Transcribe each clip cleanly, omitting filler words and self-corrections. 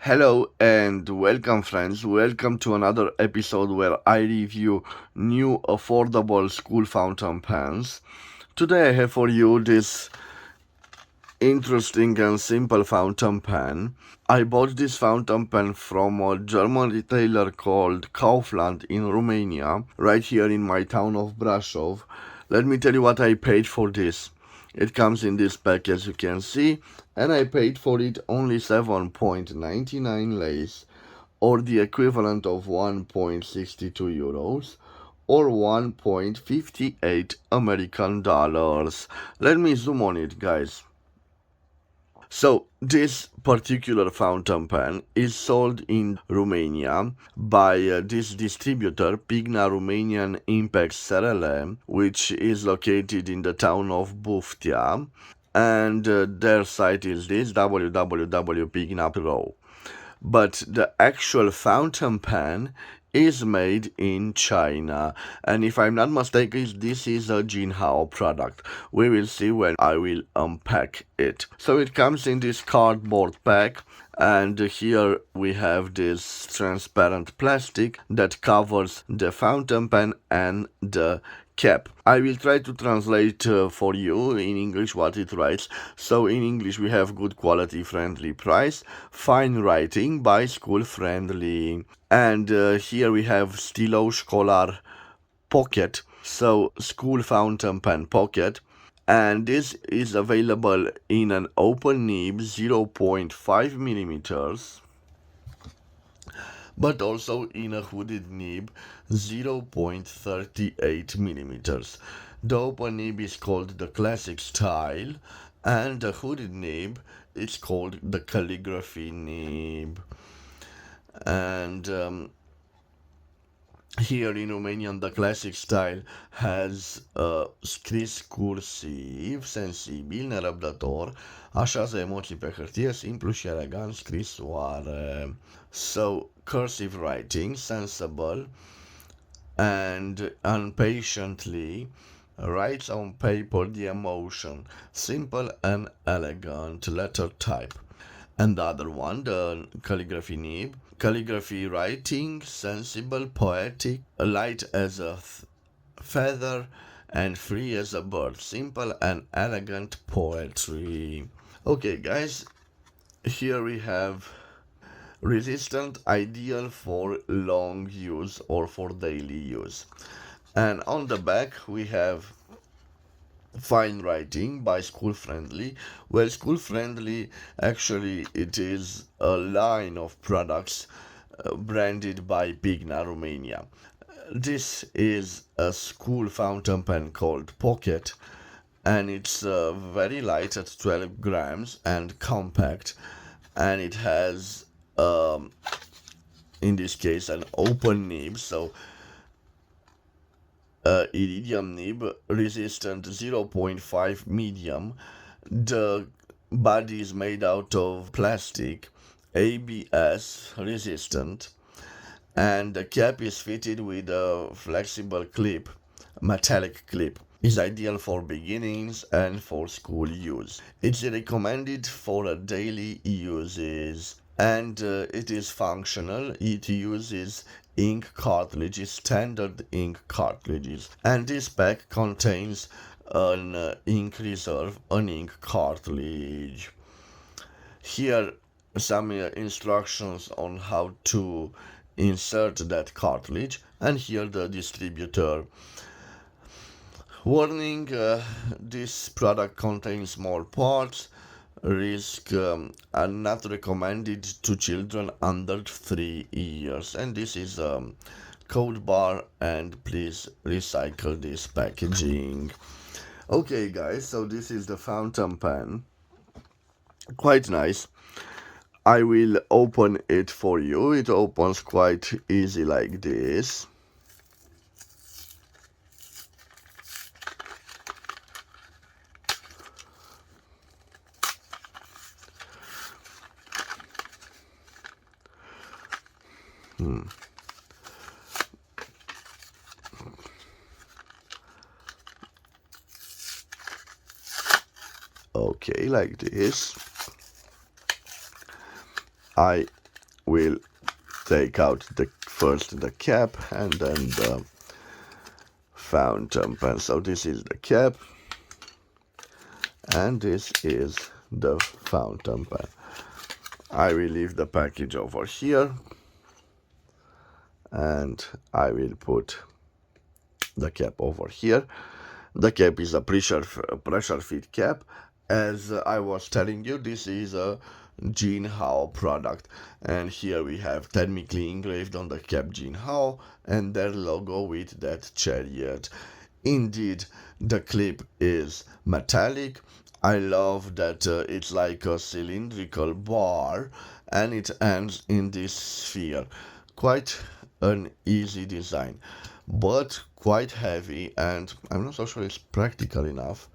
Hello and welcome, friends. Welcome to another episode where I review new affordable school fountain pens. Today I have for you this interesting and simple fountain pen. I bought this fountain pen from a German retailer called Kaufland in Romania, right here in my town of Brasov. Let me tell you what I paid for this. It comes in this pack as you can see, and I paid for it only 7.99 lays, or the equivalent of 1.62 euros, or 1.58 American dollars. Let me zoom on it, guys. So this particular fountain pen is sold in Romania by this distributor, Pigna Romanian Impact SRL, which is located in the town of Buftea, and their site is this www.pigna.ro. But the actual fountain pen is made in China, and if I'm not mistaken, this is a Jinhao product. We will see when I will unpack it. So it comes in this cardboard pack, and here we have this transparent plastic that covers the fountain pen and the cap. I will try to translate for you in English what it writes. So in English we have good quality, friendly price, fine writing by school friendly. And here we have Stilo Scholar Pocket, so school fountain pen pocket. And this is available in an open nib 0.5 millimeters, but also in a hooded nib 0.38 millimeters. The open nib is called the classic style, and the hooded nib is called the calligraphy nib. And here in Romanian, the classic style has scris cursiv, sensibil, nerăbdător, așează emoții pe hârtie, simplu și elegant scrisoare. So, cursive writing, sensible, and impatiently writes on paper the emotion, simple and elegant letter type. And the other one, the calligraphy nib, calligraphy writing, sensible, poetic, light as a feather, and free as a bird, simple and elegant poetry. Okay, guys, here we have resistant, ideal for long use or for daily use. And on the back we have fine writing by school friendly. Well, school friendly, actually it is a line of products branded by Pigna Romania. This is a school fountain pen called Pocket, and it's very light at 12 grams and compact, and it has in this case an open nib, so iridium nib resistant 0.5 medium. The body is made out of plastic, ABS resistant, and the cap is fitted with a flexible clip, metallic clip. Is ideal for beginnings and for school use. It's recommended for daily uses, and it is functional. It uses ink cartridges, standard ink cartridges, and this pack contains an ink reserve, an ink cartridge. Here some instructions on how to insert that cartridge, and here the distributor. Warning, this product contains small parts, risk are not recommended to children under 3 years. And this is code bar, and please recycle this packaging. Okay, guys, so this is the fountain pen. Quite nice. I will open it for you. It opens quite easy like this. Okay, like this. I will take out first the cap and then the fountain pen. So this is the cap and this is the fountain pen. I will leave the package over here and I will put the cap over here. The cap is a pressure fit cap. As I was telling you, this is a Jinhao product, and here we have technically engraved on the cap Jinhao and their logo with that chariot. Indeed, the clip is metallic. I love that it's like a cylindrical bar and it ends in this sphere. Quite an easy design, but quite heavy, and I'm not so sure it's practical enough.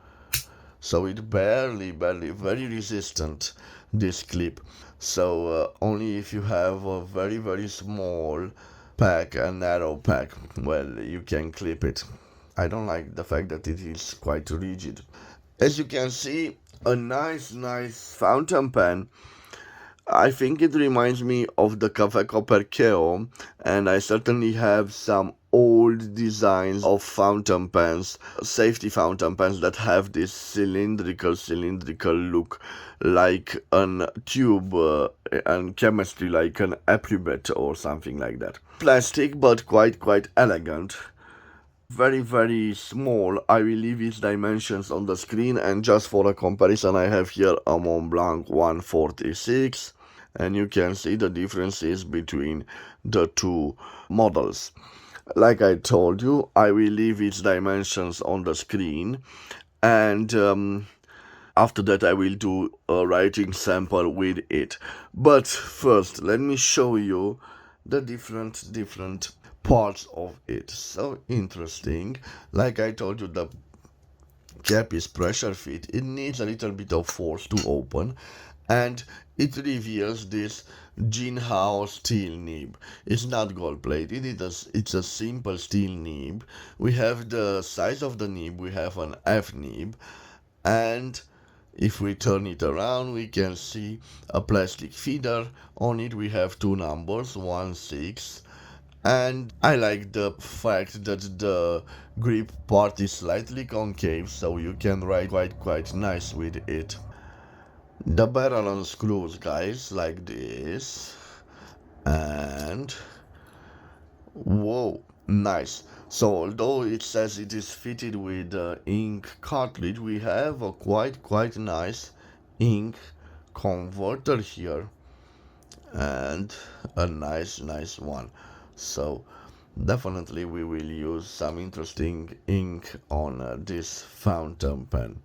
So it barely, very resistant, this clip. So only if you have a very small pack, a narrow pack, well, you can clip it. I don't like the fact that it is quite rigid. As you can see, a nice fountain pen. I think it reminds me of the Cafe Copercheo, and I certainly have some old designs of fountain pens, safety fountain pens that have this cylindrical look, like an tube and chemistry like an Apribet or something like that. Plastic, but quite elegant. Very small. I will leave its dimensions on the screen, and just for a comparison I have here a Mont Blanc 146, and you can see the differences between the two models. Like I told you, I will leave its dimensions on the screen, and after that I will do a writing sample with it. But first let me show you the different parts of it. So interesting. Like I told you, the cap is pressure fit. It needs a little bit of force to open, and it reveals this Jinhao steel nib. It's not gold plated, it's a simple steel nib. We have the size of the nib, we have an F nib, and if we turn it around, we can see a plastic feeder. On it we have two numbers, 1, 6, and I like the fact that the grip part is slightly concave, so you can write quite nice with it. The barrel unscrews, guys, like this, and whoa, nice. So although it says it is fitted with ink cartridge, we have a quite nice ink converter here, and a nice one. So definitely we will use some interesting ink on this fountain pen.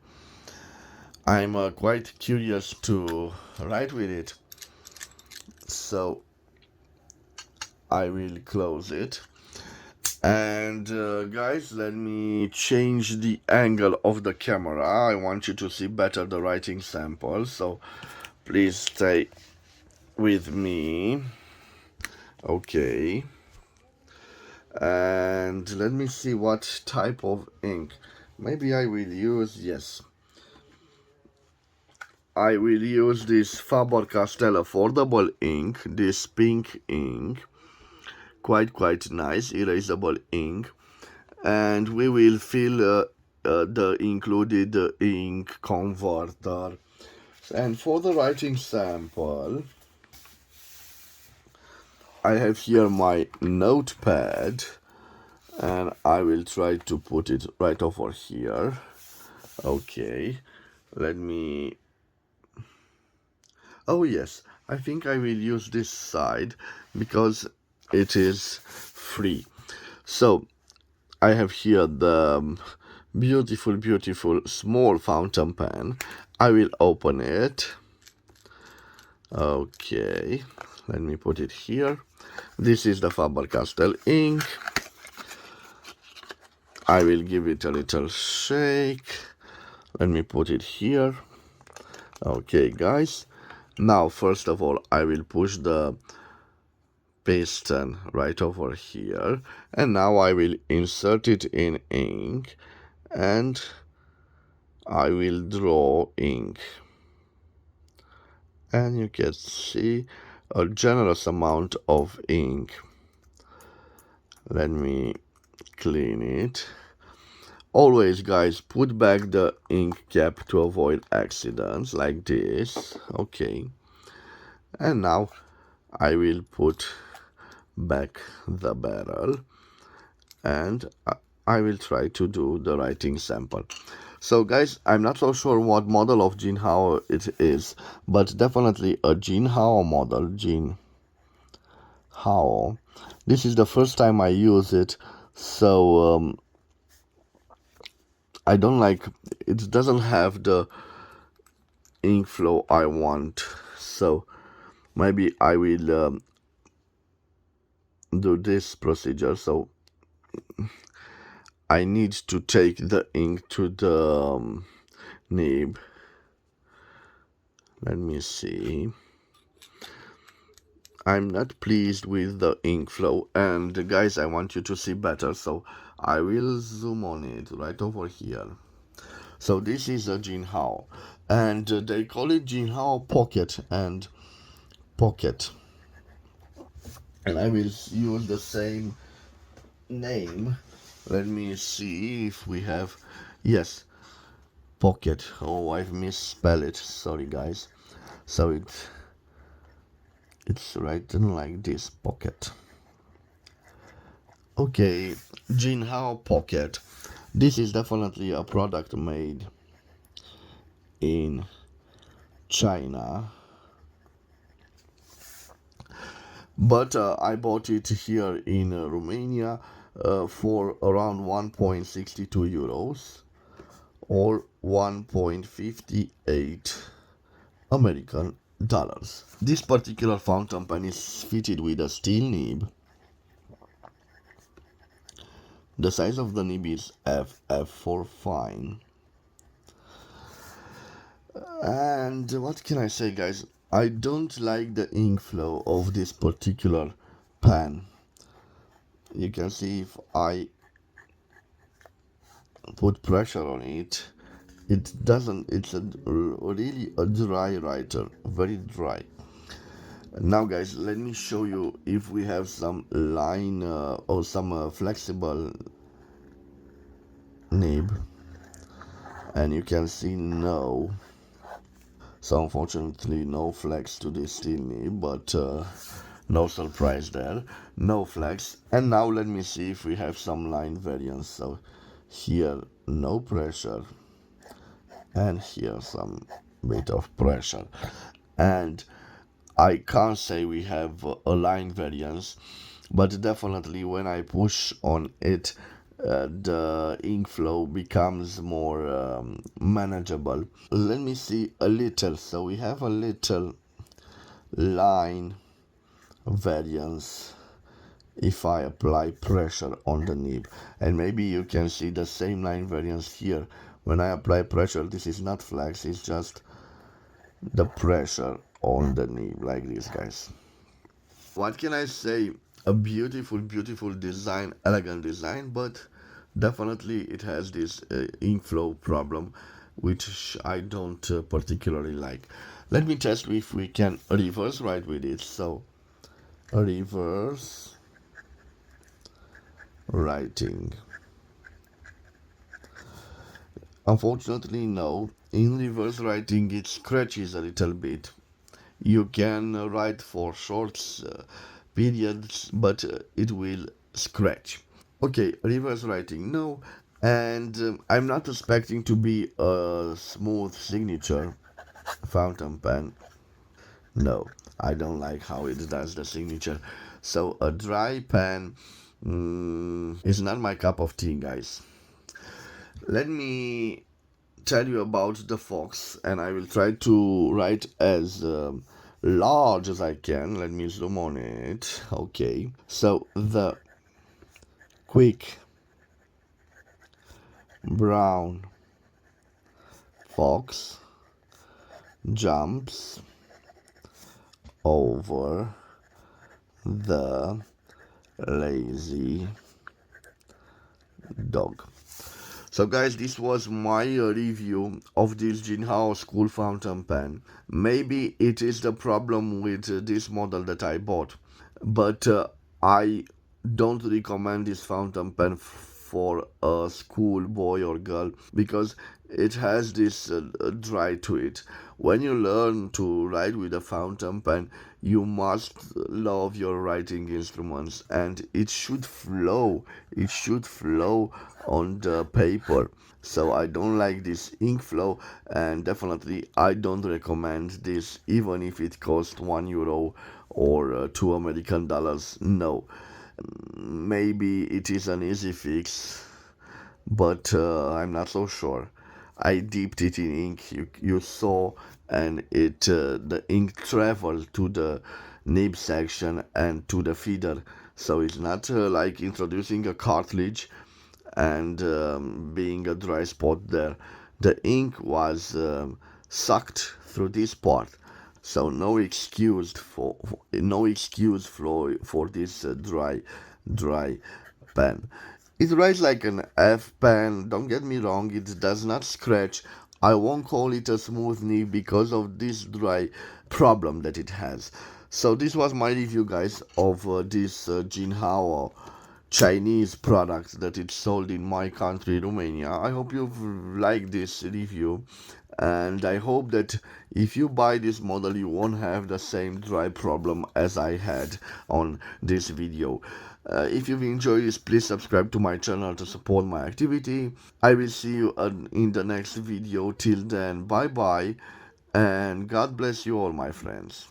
I'm quite curious to write with it, so I will close it. And guys, let me change the angle of the camera. I want you to see better the writing sample, so please stay with me. Okay, and let me see what type of ink. Maybe I will use, yes, I will use this Faber-Castell affordable ink, this pink ink, quite nice erasable ink, and we will fill the included ink converter. And for the writing sample, I have here my notepad, and I will try to put it right over here. Okay, let me, oh yes, I think I will use this side because it is free. So I have here the beautiful small fountain pen. I will open it. Okay, let me put it here. This is the Faber-Castell ink. I will give it a little shake. Let me put it here. Okay, guys. Now, first of all, I will push the piston right over here, and now I will insert it in ink, and I will draw ink, and you can see a generous amount of ink. Let me clean it. Always, guys, put back the ink cap to avoid accidents like this. Okay. And now I will put back the barrel and I will try to do the writing sample. So guys, I'm not so sure what model of Jinhao it is, but definitely a Jinhao model. Jinhao. This is the first time I use it, so I don't like it. Doesn't have the ink flow I want, so maybe I will do this procedure. So I need to take the ink to the nib. Let me see. I'm not pleased with the ink flow, and guys, I want you to see better, so I will zoom on it right over here. So this is a Jinhao, and they call it Jinhao Pocket and Pocket, and I will use the same name. Let me see if we have, yes, Pocket. Oh, I've misspelled it, sorry guys. So it's written like this, Pocket. Okay, Jinhao Pocket. This is definitely a product made in China, but I bought it here in Romania for around 1.62 euros or 1.58 American dollars. This particular fountain pen is fitted with a steel nib. The size of the nib is FF for fine. And what can I say, guys? I don't like the ink flow of this particular pen. You can see if I put pressure on it, it doesn't. It's really a dry writer, very dry. Now, guys, let me show you if we have some line or some flexible nib, and you can see no. So unfortunately, no flex to this steel nib, but no surprise there, no flex. And now let me see if we have some line variance. So here, no pressure, and here some bit of pressure. And I can't say we have a line variance, but definitely when I push on it, the ink flow becomes more manageable. Let me see a little. So we have a little line variance if I apply pressure on the nib, and maybe you can see the same line variance here. When I apply pressure, this is not flex, it's just the pressure on the nib, like this, guys. What can I say? A beautiful design, elegant design, but definitely it has this ink flow problem, which I don't particularly like. Let me test if we can reverse write with it. So reverse writing. Unfortunately, no. In reverse writing, it scratches a little bit. You can write for short periods, but it will scratch. Okay, reverse writing, no. And I'm not expecting to be a smooth signature fountain pen. No, I don't like how it does the signature. So a dry pen is not my cup of tea, guys. Let me tell you about the Fox, and I will try to write as large as I can. Let me zoom on it. Okay, so the quick brown fox jumps over the lazy dog. So guys, this was my review of this Jinhao school fountain pen. Maybe it is the problem with this model that I bought, but I don't recommend this fountain pen for a school boy or girl because it has this dry to it. When you learn to write with a fountain pen, you must love your writing instruments and it should flow. It should flow on the paper. So I don't like this ink flow, and definitely I don't recommend this even if it costs €1 or $2 American. No, maybe it is an easy fix, but I'm not so sure. I dipped it in ink, you saw, and the ink traveled to the nib section and to the feeder. So it's not like introducing a cartridge and being a dry spot there. The ink was sucked through this part, so no excuse for this dry pen. It writes like an F pen. Don't get me wrong; it does not scratch. I won't call it a smooth nib because of this dry problem that it has. So this was my review, guys, of this Jinhao Chinese product that it's sold in my country, Romania. I hope you've liked this review, and I hope that if you buy this model, you won't have the same dry problem as I had on this video. If you've enjoyed this, please subscribe to my channel to support my activity. I will see you in the next video. Till then, bye bye, and God bless you all, my friends.